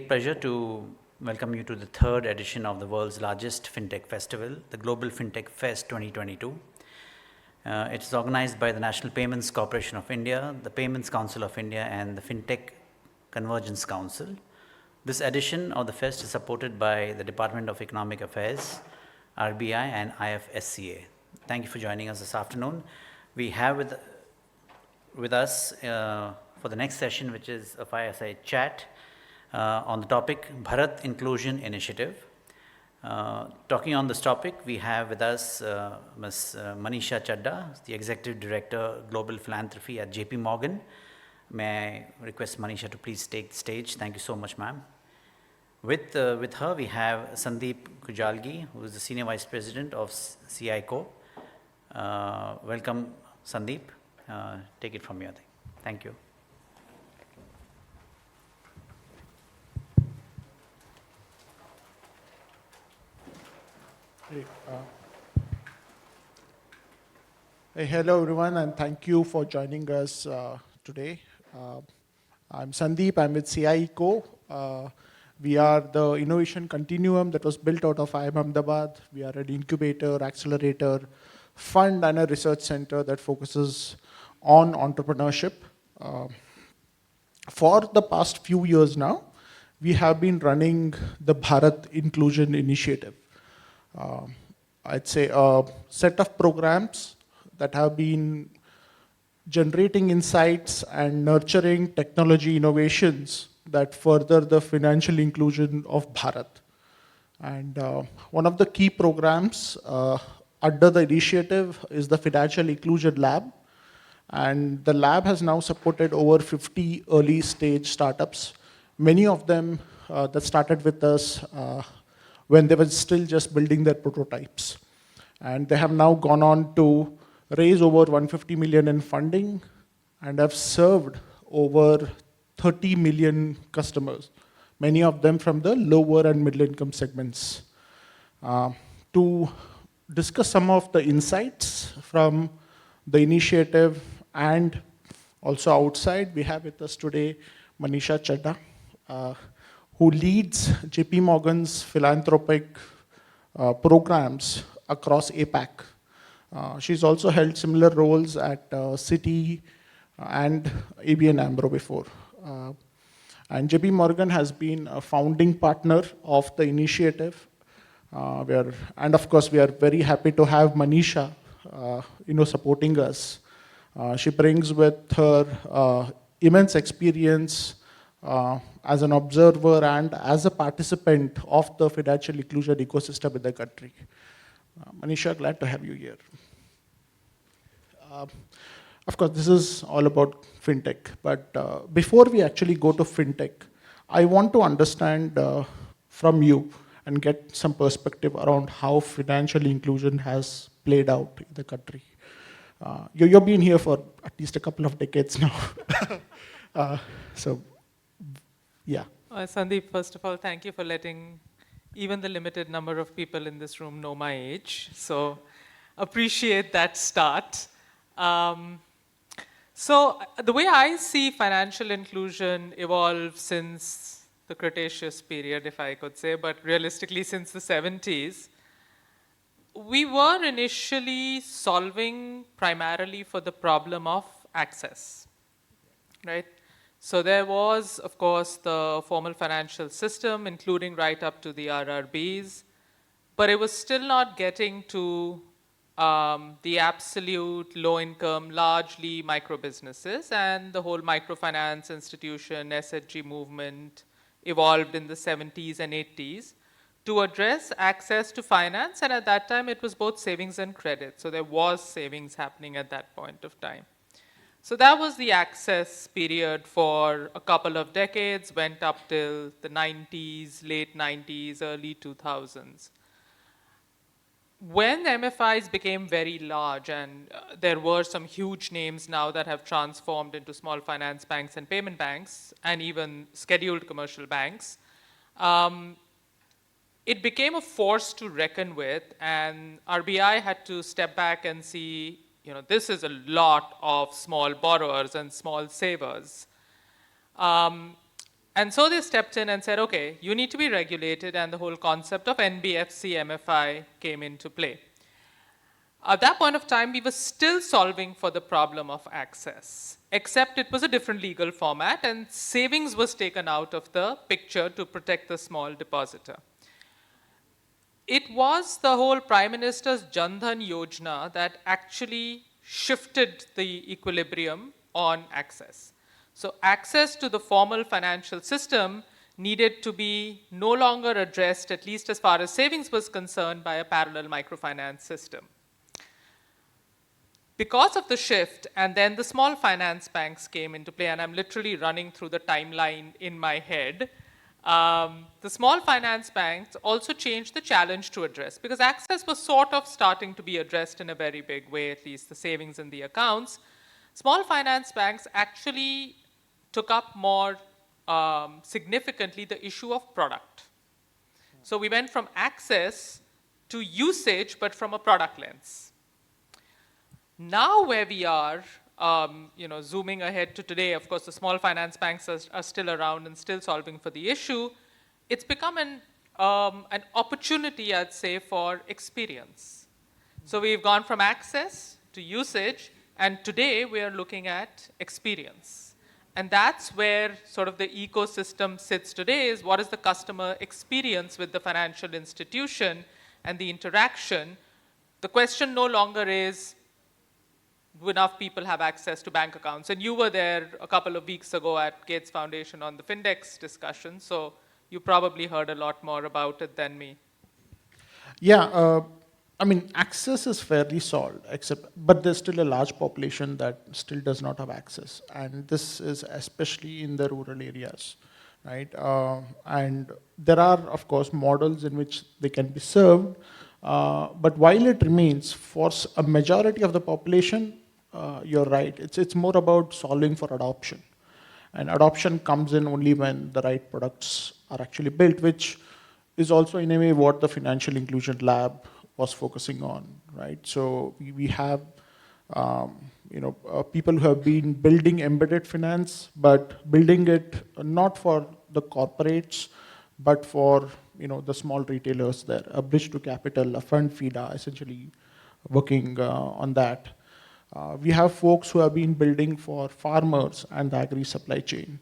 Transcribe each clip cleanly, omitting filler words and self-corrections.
Pleasure to welcome you to the third edition of the world's largest FinTech festival, the Global FinTech Fest 2022. It is organized by the National Payments Corporation of India, the Payments Council of India, and the FinTech Convergence Council. This edition of the fest is supported by the Department of Economic Affairs, RBI, and IFSCA. Thank you for joining us this afternoon. We have with us for the next session, which is a fireside chat, on the topic BHARAT Inclusion Initiative. Talking on this topic, we have with us Ms. Maneesha Chadha, the Executive Director, Global Philanthropy at JP Morgan. May I request Maneesha to please take the stage. Thank you so much, ma'am. With her, we have Sandeep Koujalgi, who is the Senior Vice President of CICO. Welcome, Sandeep. Take it from here. Thank you. Hello everyone, and thank you for joining us today. I'm Sandeep, I'm with CICO. We are the innovation continuum that was built out of IIM Ahmedabad. We are an incubator, accelerator, fund and a research center that focuses on entrepreneurship. For the past few years now, we have been running the BHARAT Inclusion Initiative. I'd say a set of programs that have been generating insights and nurturing technology innovations that further the financial inclusion of Bharat. And one of the key programs under the initiative is the Financial Inclusion Lab. And the lab has now supported over 50 early stage startups, many of them that started with us when they were still just building their prototypes. And they have now gone on to raise over 150 million in funding and have served over 30 million customers, many of them from the lower and middle income segments. To discuss some of the insights from the initiative and also outside, we have with us today Maneesha Chadha, who leads JP Morgan's philanthropic programs across APAC. She's also held similar roles at Citi and ABN AMRO before. And JP Morgan has been a founding partner of the initiative. And of course, we are very happy to have Maneesha supporting us. She brings with her immense experience as an observer and as a participant of the financial inclusion ecosystem in the country. Maneesha, glad to have you here. Of course, this is all about FinTech, but before we actually go to FinTech, I want to understand from you and get some perspective around how financial inclusion has played out in the country. You've been here for at least a couple of decades now. Yeah. Sandeep, first of all, thank you for letting even the limited number of people in this room know my age. So appreciate that start. So the way I see financial inclusion evolve since the Cretaceous period, if I could say, but realistically since the 70s, we were initially solving primarily for the problem of access, right? So there was, of course, the formal financial system, including right up to the RRBs, but it was still not getting to the absolute low-income, largely micro businesses, and the whole microfinance institution, SHG movement evolved in the 70s and 80s to address access to finance, and at that time it was both savings and credit. So there was savings happening at that point of time. So that was the access period for a couple of decades, went up till the 90s, late 90s, early 2000s. When MFIs became very large, and there were some huge names now that have transformed into small finance banks and payment banks, and even scheduled commercial banks, it became a force to reckon with, and RBI had to step back and see, this is a lot of small borrowers and small savers. And so they stepped in and said, okay, you need to be regulated, and the whole concept of NBFC MFI came into play. At that point of time, we were still solving for the problem of access, except it was a different legal format, and savings was taken out of the picture to protect the small depositor. It was the whole Prime Minister's Jan Dhan Yojana that actually shifted the equilibrium on access. So access to the formal financial system needed to be no longer addressed, at least as far as savings was concerned, by a parallel microfinance system. Because of the shift, and then the small finance banks came into play, and I'm literally running through the timeline in my head. The small finance banks also changed the challenge to address, because access was sort of starting to be addressed in a very big way, at least the savings in the accounts. Small finance banks actually took up more significantly the issue of product. So we went from access to usage, but from a product lens. Now where we are, zooming ahead to today, of course, the small finance banks are still around and still solving for the issue. It's become an opportunity, I'd say, for experience. So we've gone from access to usage, and today we are looking at experience. And that's where sort of the ecosystem sits today, is what is the customer experience with the financial institution and the interaction. The question no longer is, do enough people have access to bank accounts? And you were there a couple of weeks ago at Gates Foundation on the Fintech discussion, so you probably heard a lot more about it than me. Yeah, I mean, access is fairly solved, but there's still a large population that still does not have access, and this is especially in the rural areas, right? And there are, of course, models in which they can be served, but while it remains for a majority of the population, you're right. It's more about solving for adoption, and adoption comes in only when the right products are actually built, which is also in a way what the Financial Inclusion Lab was focusing on, right? So we have people who have been building embedded finance, but building it not for the corporates, but for the small retailers there, a bridge to capital, a fund feeder, essentially working on that. We have folks who have been building for farmers and the agri supply chain,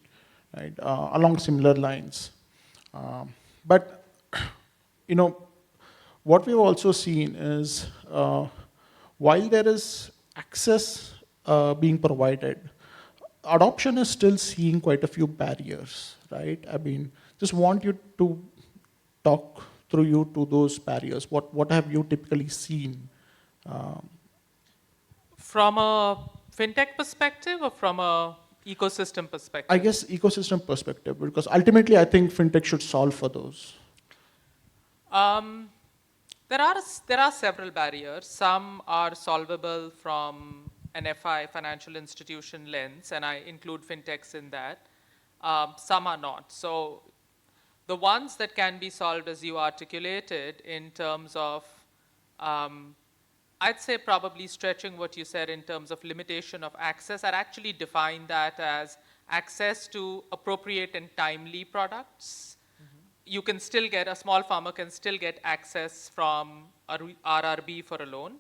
right, along similar lines. But what we've also seen is while there is access being provided, adoption is still seeing quite a few barriers, right? I mean, just want you to talk through to those barriers. What have you typically seen? From a fintech perspective or from a ecosystem perspective? I guess ecosystem perspective, because ultimately I think fintech should solve for those. There are several barriers. Some are solvable from an FI, financial institution lens, and I include fintechs in that. Some are not. So the ones that can be solved, as you articulated, in terms of I'd say probably stretching what you said in terms of limitation of access. I'd actually define that as access to appropriate and timely products. Mm-hmm. You can still get, a small farmer can still get access from a RRB for a loan,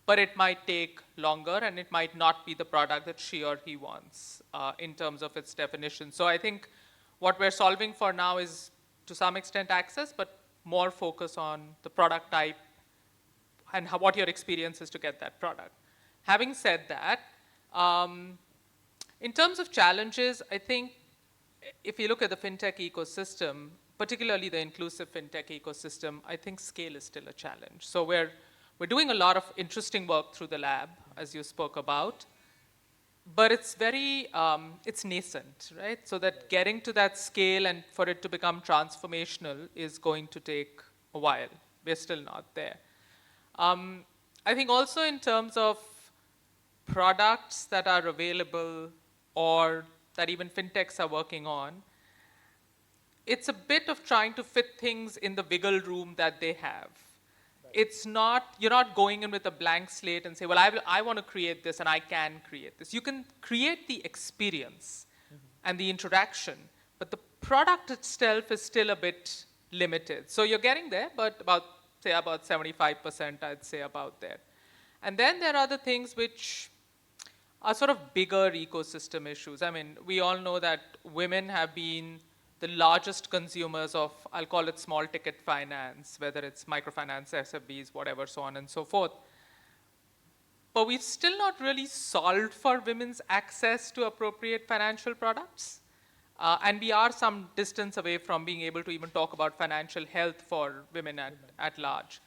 but it might take longer and it might not be the product that she or he wants in terms of its definition. So I think what we're solving for now is to some extent access, but more focus on the product type and what your experience is to get that product. Having said that, in terms of challenges, I think if you look at the fintech ecosystem, particularly the inclusive fintech ecosystem, I think scale is still a challenge. So we're doing a lot of interesting work through the lab, as you spoke about, but it's very, it's nascent, right? So that getting to that scale and for it to become transformational is going to take a while. We're still not there. I think also in terms of products that are available or that even fintechs are working on, it's a bit of trying to fit things in the wiggle room that they have. Right. It's not, you're not going in with a blank slate and say, well, I want to create this and I can create this. You can create the experience and the interaction, but the product itself is still a bit limited. So you're getting there, but about 75%, I'd say about there. And then there are the things which are sort of bigger ecosystem issues. I mean, we all know that women have been the largest consumers of, I'll call it small ticket finance, whether it's microfinance, SFBs, whatever, so on and so forth. But we've still not really solved for women's access to appropriate financial products. And we are some distance away from being able to even talk about financial health for women at large.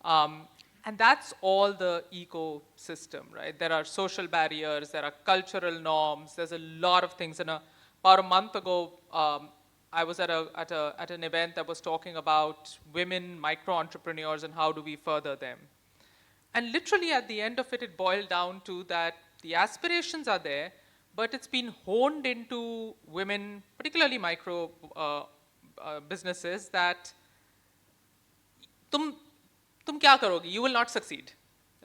And that's all the ecosystem, right? There are social barriers, there are cultural norms, there's a lot of things. And about a month ago, I was at an event that was talking about women micro-entrepreneurs and how do we further them. And literally at the end of it, it boiled down to that the aspirations are there, but it's been honed into women, particularly micro businesses, that tum kya karogi? You will not succeed,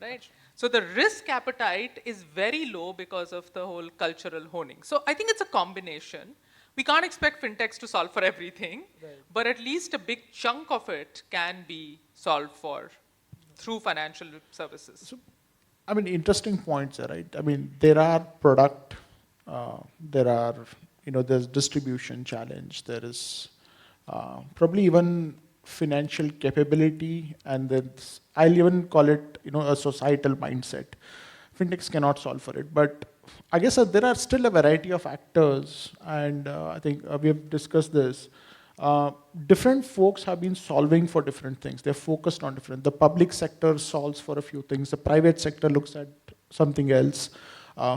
right? So the risk appetite is very low because of the whole cultural honing. So I think it's a combination. We can't expect fintechs to solve for everything, but at least a big chunk of it can be solved for through financial services. So, I mean, interesting points, right? I mean, there are product, there are, there's distribution challenge, there is probably even financial capability, and then I'll even call it, a societal mindset. Fintechs cannot solve for it, but I guess there are still a variety of actors, and I think we have discussed this. Different folks have been solving for different things. They're focused on different. The public sector solves for a few things. The private sector looks at something else.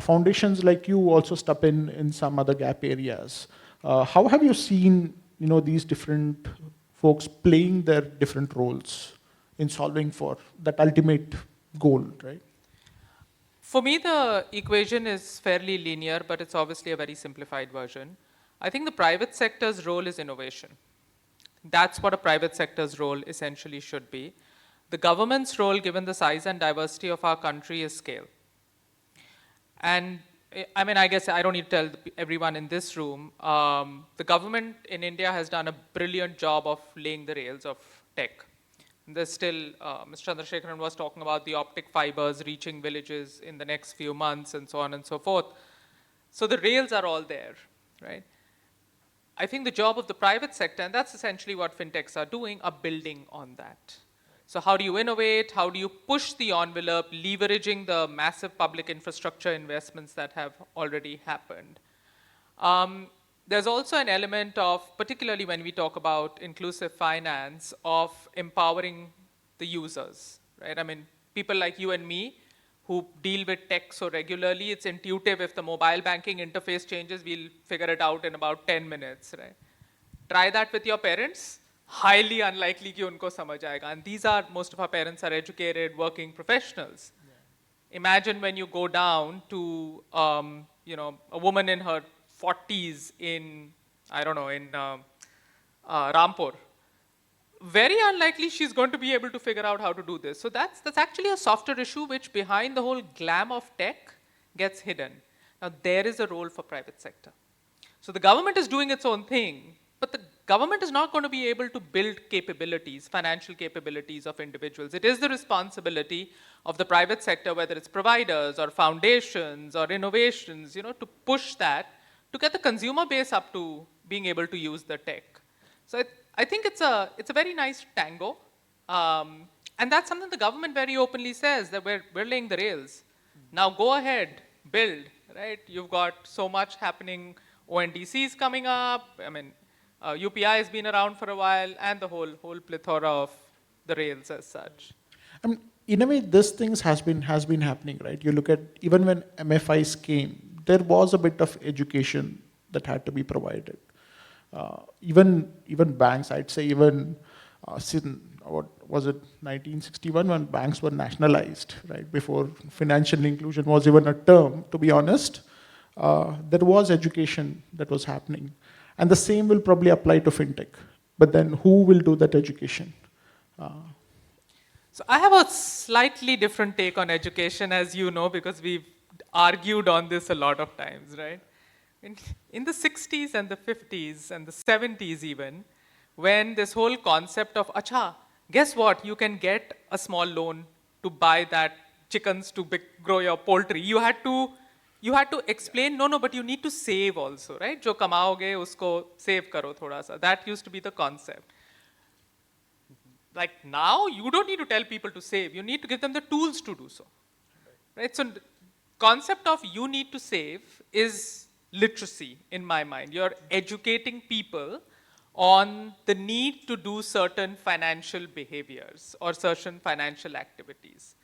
Foundations like you also step in some other gap areas. How have you seen, these different folks playing their different roles in solving for that ultimate goal, right? For me, the equation is fairly linear, but it's obviously a very simplified version. I think the private sector's role is innovation. That's what a private sector's role essentially should be. The government's role, given the size and diversity of our country, is scale. And I mean, I guess I don't need to tell everyone in this room, the government in India has done a brilliant job of laying the rails of tech. There's still, Mr. Chandrasekharan was talking about the optic fibers reaching villages in the next few months and so on and so forth. So the rails are all there, right? I think the job of the private sector, and that's essentially what fintechs are doing, are building on that. So how do you innovate? How do you push the envelope, leveraging the massive public infrastructure investments that have already happened? There's also an element of, particularly when we talk about inclusive finance, of empowering the users, right? I mean, people like you and me who deal with tech so regularly, it's intuitive. If the mobile banking interface changes, we'll figure it out in about 10 minutes, right? Try that with your parents. Highly unlikely कि उनको समझ आएगा. And these are, most of our parents are educated, working professionals. Yeah. Imagine when you go down to, a woman in her 40s in, I don't know, in Rampur. Very unlikely she's going to be able to figure out how to do this. So that's actually a softer issue which behind the whole glam of tech gets hidden. Now there is a role for private sector. So the government is doing its own thing, but the government is not going to be able to build capabilities, financial capabilities of individuals. It is the responsibility of the private sector, whether it's providers or foundations or innovations, to push that to get the consumer base up to being able to use the tech. So I think it's a very nice tango. And that's something the government very openly says, that we're laying the rails. Now go ahead, build, right? You've got so much happening. ONDCs coming up. I mean, UPI has been around for a while, and the whole plethora of the rails as such. I mean, in a way, this things has been happening, right? You look at, even when MFIs came, there was a bit of education that had to be provided. Even banks, I'd say even since, what was it, 1961, when banks were nationalized, right? Before financial inclusion was even a term, to be honest, there was education that was happening. And the same will probably apply to fintech. But then who will do that education? So I have a slightly different take on education, as you know, because we've argued on this a lot of times, right? in, in the 60s and the 50s and the 70s even, when this whole concept of, acha, guess what, you can get a small loan to buy that chickens to grow your poultry. You had to explain, no, but you need to save also, right? Jo kamaoge, usko save karo thoda sa. That used to be the concept. Like now, you don't need to tell people to save. You need to give them the tools to do so. Right? So concept of you need to save is literacy in my mind. You're educating people on the need to do certain financial behaviors or certain financial activities.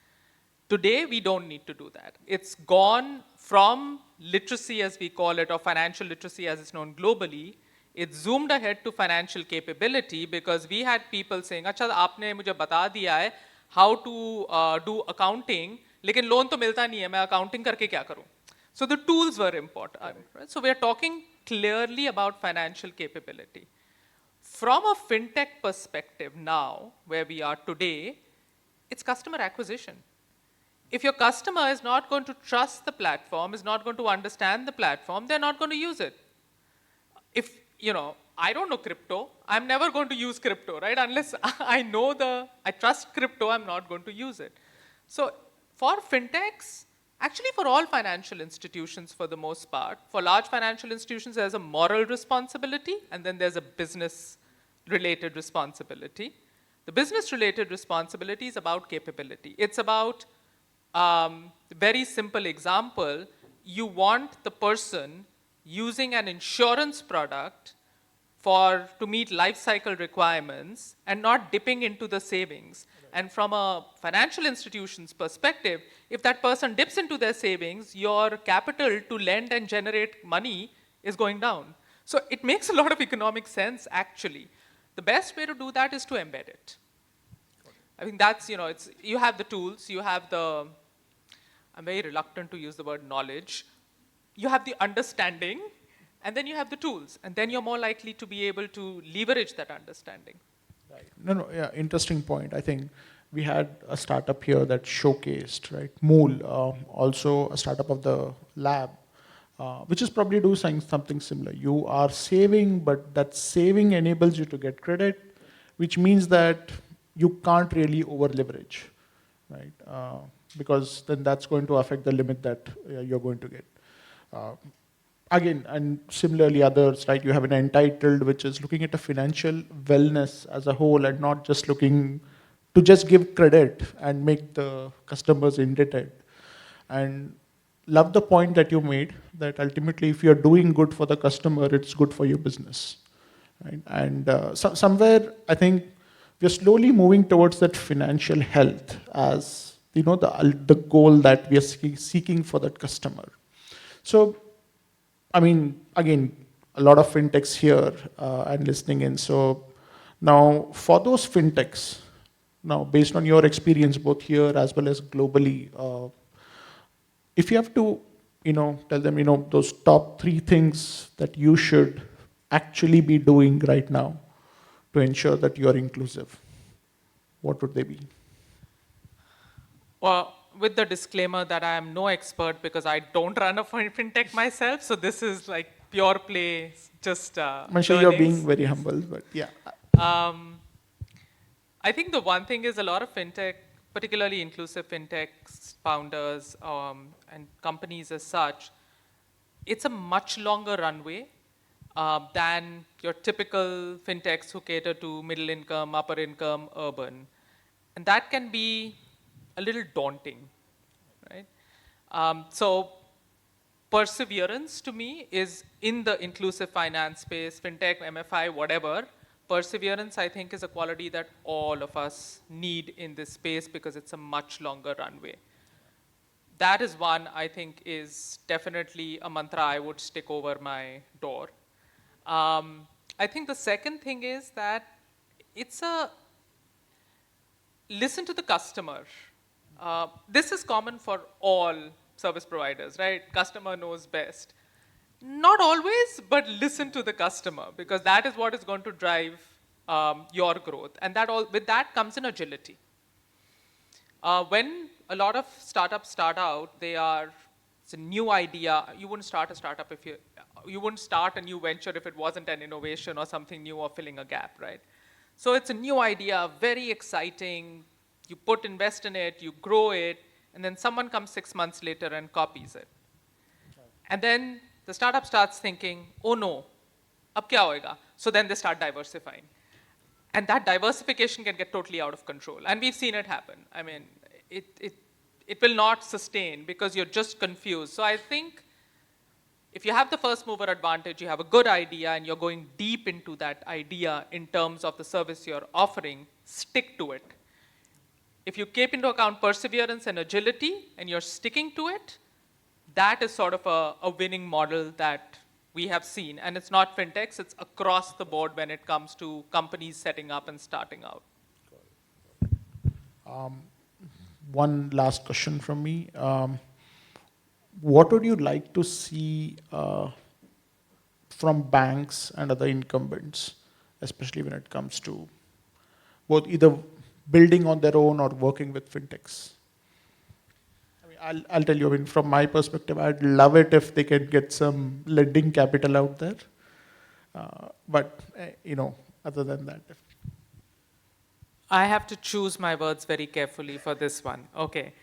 Today, we don't need to do that. It's gone from literacy, as we call it, or financial literacy as it's known globally. It's zoomed ahead to financial capability because we had people saying, अच्छा आपने मुझे बता दिया है how to do accounting, लेकिन loan तो मिलता नहीं है, मैं accounting करके क्या करूँ? So the tools were important. Right? So we are talking clearly about financial capability. From a fintech perspective now, where we are today, it's customer acquisition. If your customer is not going to trust the platform, is not going to understand the platform, they're not going to use it. If, I don't know crypto, I'm never going to use crypto, right? Unless I trust crypto, I'm not going to use it. So for fintechs, actually for all financial institutions for the most part, for large financial institutions, there's a moral responsibility and then there's a business-related responsibility. The business-related responsibility is about capability. It's about, very simple example, you want the person using an insurance product to meet life cycle requirements and not dipping into the savings. Right. And from a financial institution's perspective, if that person dips into their savings, your capital to lend and generate money is going down. So it makes a lot of economic sense, actually. The best way to do that is to embed it. I think that's, you have the tools, you have I'm very reluctant to use the word knowledge. You have the understanding, and then you have the tools, and then you're more likely to be able to leverage that understanding. Right. No, yeah, interesting point. I think we had a startup here that showcased, right? Mool, also a startup of the lab, which is probably doing something similar. You are saving, but that saving enables you to get credit, which means that you can't really over leverage, right? Because then that's going to affect the limit that you're going to get. Again, and similarly others, right? You have an entitled, which is looking at a financial wellness as a whole and not just looking to just give credit and make the customers indebted. And love the point that you made that ultimately if you're doing good for the customer, it's good for your business, right? And somewhere I think we're slowly moving towards that financial health as the goal that we are seeking for that customer. So, I mean, again, a lot of fintechs here and listening in. So now for those fintechs, now based on your experience both here as well as globally, if you have to, tell them, those top 3 things that you should actually be doing right now to ensure that you are inclusive, what would they be? Well, with the disclaimer that I am no expert because I don't run a fintech myself, so this is like pure play, just I'm sure you're being very humble, but yeah. I think the one thing is a lot of fintech, particularly inclusive fintech founders and companies as such, it's a much longer runway than your typical fintechs who cater to middle income, upper income, urban. And that can be a little daunting, right? So perseverance to me is in the inclusive finance space, fintech, MFI, whatever. Perseverance, I think, is a quality that all of us need in this space because it's a much longer runway. That is one I think is definitely a mantra I would stick over my door. I think the second thing is that it's listen to the customer. This is common for all service providers, right? Customer knows best. Not always, but listen to the customer because that is what is going to drive your growth. And with that comes in agility. When a lot of startups start out, they are It's a new idea. You wouldn't start a startup if you wouldn't start a new venture if it wasn't an innovation or something new or filling a gap, right? So it's a new idea, very exciting. You invest in it, you grow it, and then someone comes 6 months later and copies it. And then the startup starts thinking, oh no, ab kya hoega? So then they start diversifying. And that diversification can get totally out of control. And we've seen it happen. I mean, it will not sustain because you're just confused. So I think if you have the first mover advantage, you have a good idea and you're going deep into that idea in terms of the service you're offering, stick to it. If you keep into account perseverance and agility and you're sticking to it, that is sort of a winning model that we have seen. And it's not fintechs, it's across the board when it comes to companies setting up and starting out. One last question from me. What would you like to see from banks and other incumbents, especially when it comes to both either building on their own or working with fintechs? I mean, I'll tell you, I mean, from my perspective, I'd love it if they can get some lending capital out there. But, other than that. I have to choose my words very carefully for this one. Okay.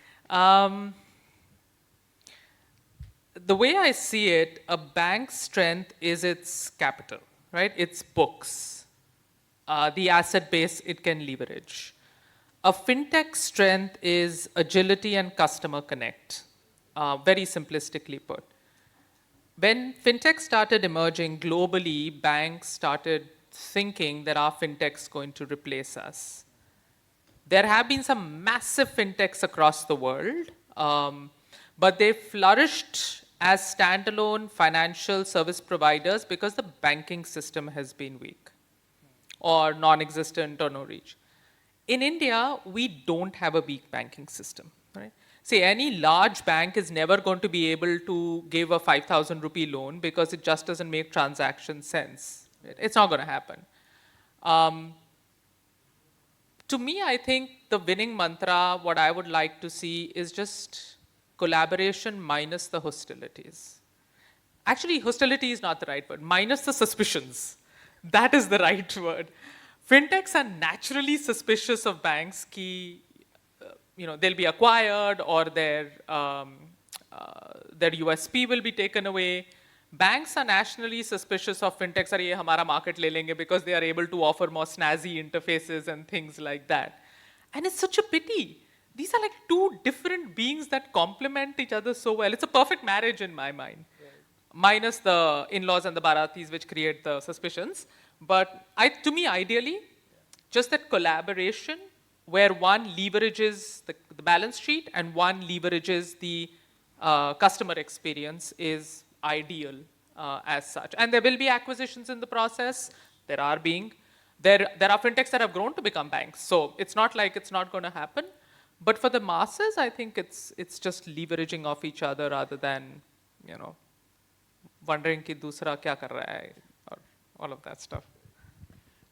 The way I see it, a bank's strength is its capital, right? Its books, the asset base it can leverage. A fintech strength is agility and customer connect, very simplistically put. When fintech started emerging globally, banks started thinking that our fintech's going to replace us. There have been some massive fintechs across the world, but they flourished as standalone financial service providers because the banking system has been weak or non-existent or no reach. In India, we don't have a weak banking system, right? See, any large bank is never going to be able to give a 5,000 rupee loan because it just doesn't make transaction sense. It's not going to happen. To me, I think the winning mantra, what I would like to see is just collaboration minus the hostilities. Actually, hostility is not the right word, minus the suspicions. That is the right word. Fintechs are naturally suspicious of banks ki, they'll be acquired or their USP will be taken away. Banks are nationally suspicious of fintechs, ye hamara market le lenge because they are able to offer more snazzy interfaces and things like that. And it's such a pity. These are like two different beings that complement each other so well. It's a perfect marriage in my mind. Right. Minus the in-laws and the Bharatis which create the suspicions. But to me, ideally, just that collaboration where one leverages the balance sheet and one leverages the customer experience is ideal as such. And there will be acquisitions in the process. There are fintechs that have grown to become banks. So it's not like it's not going to happen. But for the masses, I think it's just leveraging off each other rather than, wondering ki dusra kya kar raha hai, or all of that stuff.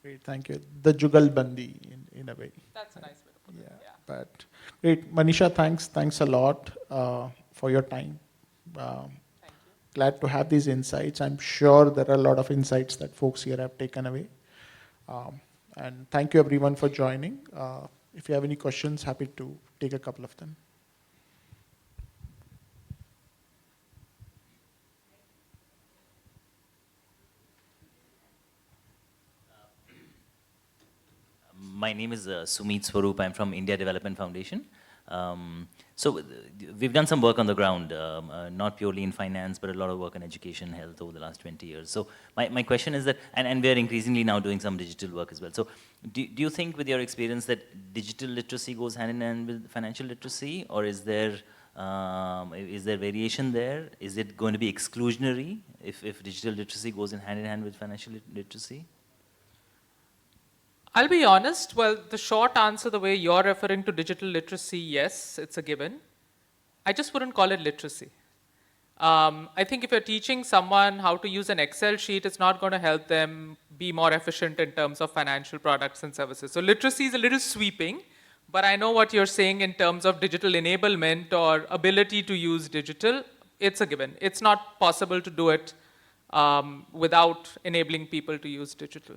Great, thank you. The Jugalbandi in a way. That's a nice way to put it. Yeah. But great, Maneesha, thanks a lot for your time. Thank you. Glad to have these insights. I'm sure there are a lot of insights that folks here have taken away. And thank you everyone for joining. If you have any questions, happy to take a couple of them. My name is Sumit Swaroop. I'm from India Development Foundation. So we've done some work on the ground, not purely in finance, but a lot of work in education, health over the last 20 years. So my question is that, and we're increasingly now doing some digital work as well. So do you think with your experience that digital literacy goes hand in hand with financial literacy, or is there variation there? Is it going to be exclusionary if digital literacy goes hand in hand with financial literacy? I'll be honest, well, the short answer, the way you're referring to digital literacy, yes, it's a given. I just wouldn't call it literacy. I think if you're teaching someone how to use an Excel sheet, it's not going to help them be more efficient in terms of financial products and services. So literacy is a little sweeping, but I know what you're saying in terms of digital enablement or ability to use digital. it's a given. It's not possible to do it without enabling people to use digital.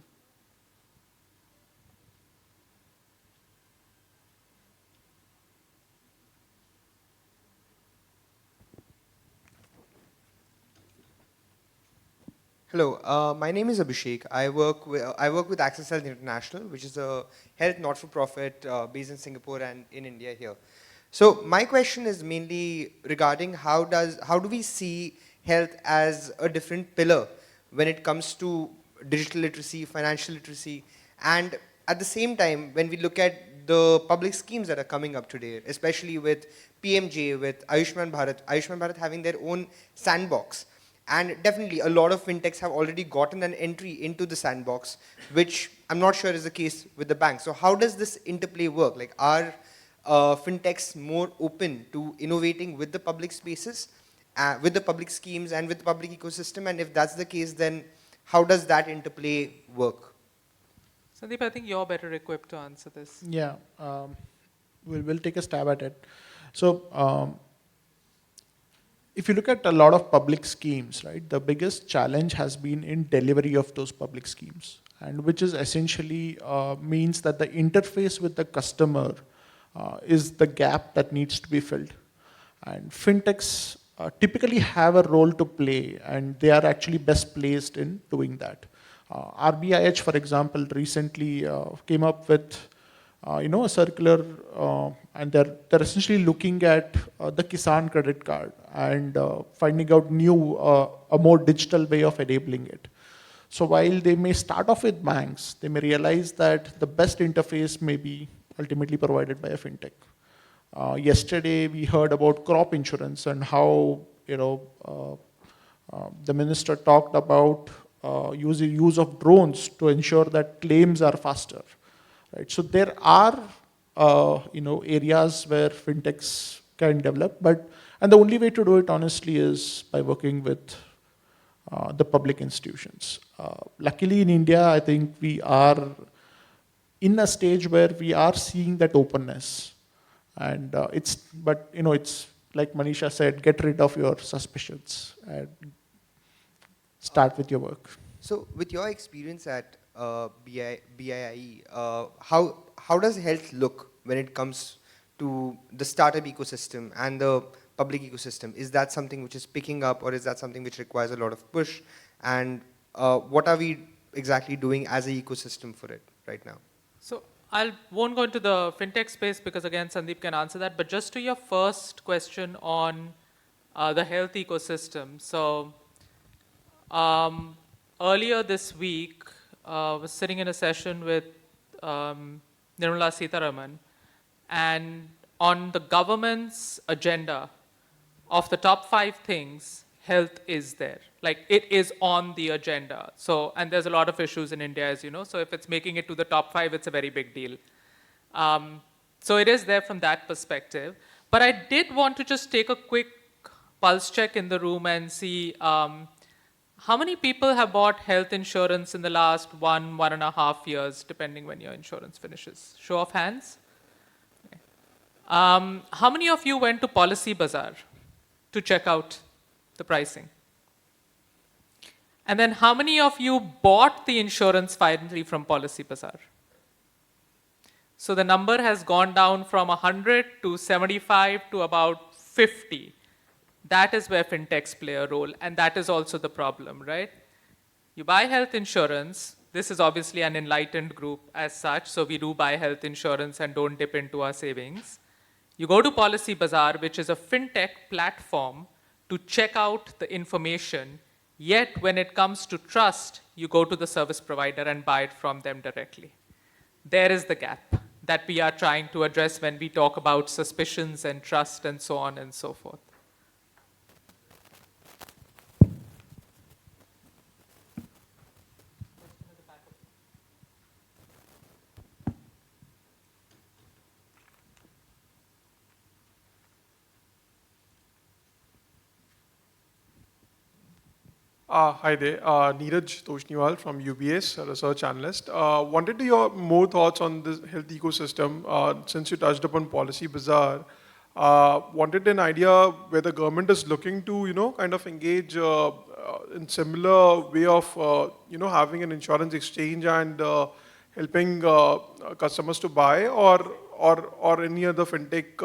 Hello, my name is Abhishek. I work with Access Health International, which is a health not-for-profit based in Singapore and in India here. So my question is mainly regarding how do we see health as a different pillar when it comes to digital literacy, financial literacy, and at the same time, when we look at the public schemes that are coming up today, especially with PMJ, with Ayushman Bharat having their own sandbox. And definitely a lot of fintechs have already gotten an entry into the sandbox, which I'm not sure is the case with the banks. So how does this interplay work? Like, are fintechs more open to innovating with the public spaces, with the public schemes and with the public ecosystem? And if that's the case, then how does that interplay work? Sandeep, I think you're better equipped to answer this. Yeah, we'll take a stab at it. So if you look at a lot of public schemes, right, the biggest challenge has been in delivery of those public schemes, and which is essentially means that the interface with the customer is the gap that needs to be filled. And fintechs typically have a role to play, and they are actually best placed in doing that. RBIH, for example, recently came up with a circular, and they're essentially looking at the Kisan credit card and finding out a more digital way of enabling it. So while they may start off with banks, they may realize that the best interface may be ultimately provided by a fintech. Yesterday, we heard about crop insurance and how the minister talked about use of drones to ensure that claims are faster. Right. So there are areas where fintechs can develop, and the only way to do it honestly is by working with the public institutions. Luckily in India, I think we are in a stage where we are seeing that openness, and it's like Maneesha said, get rid of your suspicions and start with your work. So with your experience at BIIE, how does health look when it comes to the startup ecosystem and the public ecosystem? Is that something which is picking up, or is that something which requires a lot of push? And what are we exactly doing as an ecosystem for it right now? So I won't go into the fintech space because again, Sandeep can answer that. But just to your first question on the health ecosystem. So earlier this week, I was sitting in a session with Nirmala Sitharaman, and on the government's agenda, of the top 5 things, health is there. Like, it is on the agenda. So, and there's a lot of issues in India, as you know. So if it's making it to the top 5, it's a very big deal. So it is there from that perspective. But I did want to just take a quick pulse check in the room and see how many people have bought health insurance in the last 1.5 years, depending when your insurance finishes? Show of hands. Okay. How many of you went to Policy Bazaar to check out the pricing? And then how many of you bought the insurance finally from Policy Bazaar? So the number has gone down from 100 to 75 to about 50. That is where fintechs play a role, and that is also the problem, right? You buy health insurance. This is obviously an enlightened group as such, so we do buy health insurance and don't dip into our savings. You go to Policy Bazaar, which is a fintech platform to check out the information, yet when it comes to trust, you go to the service provider and buy it from them directly. There is the gap that we are trying to address when we talk about suspicions and trust and so on and so forth. Hi there, Neeraj Toshniwal from UBS, a research analyst. Wanted to hear more thoughts on the health ecosystem. Since you touched upon Policy Bazaar, Wanted an idea where the government is looking to, kind of engage in similar way of, having an insurance exchange and helping customers to buy, or any other fintech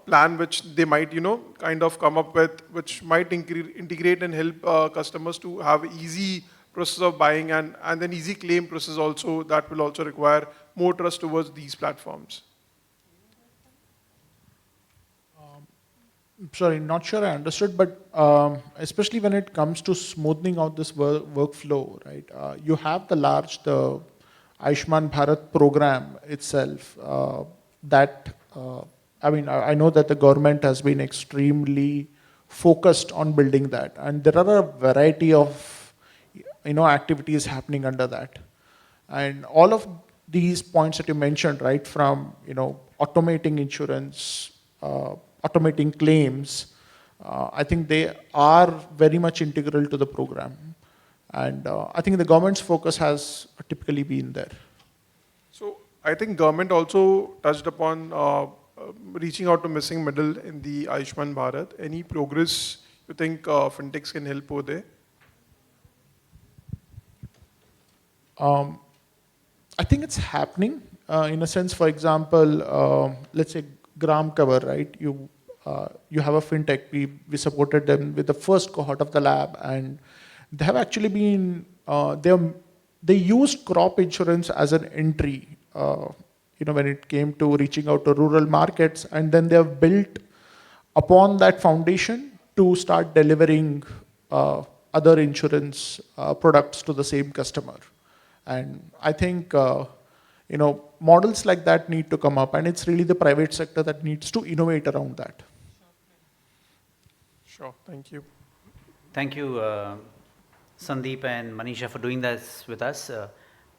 plan which they might, kind of come up with, which might integrate and help customers to have easy process of buying and then easy claim process also that will also require more trust towards these platforms. Sorry, not sure I understood, but especially when it comes to smoothing out this workflow, right? You have the Ayushman Bharat program itself. I know that the government has been extremely focused on building that, and there are a variety of activities happening under that, and all of these points that you mentioned, right, from automating insurance. Automating claims, I think they are very much integral to the program. And I think the government's focus has typically been there. So I think government also touched upon reaching out to missing middle in the Ayushman Bharat. Any progress you think fintechs can help over there? I think it's happening in a sense. For example, let's say Gram Cover, right? You have a fintech. We supported them with the first cohort of the lab, and they have actually been they used crop insurance as an entry. When it came to reaching out to rural markets, and then they have built upon that foundation to start delivering other insurance products to the same customer. And I think models like that need to come up, and it's really the private sector that needs to innovate around that. Sure, thank you. Thank you, Sandeep and Maneesha, for doing this with us.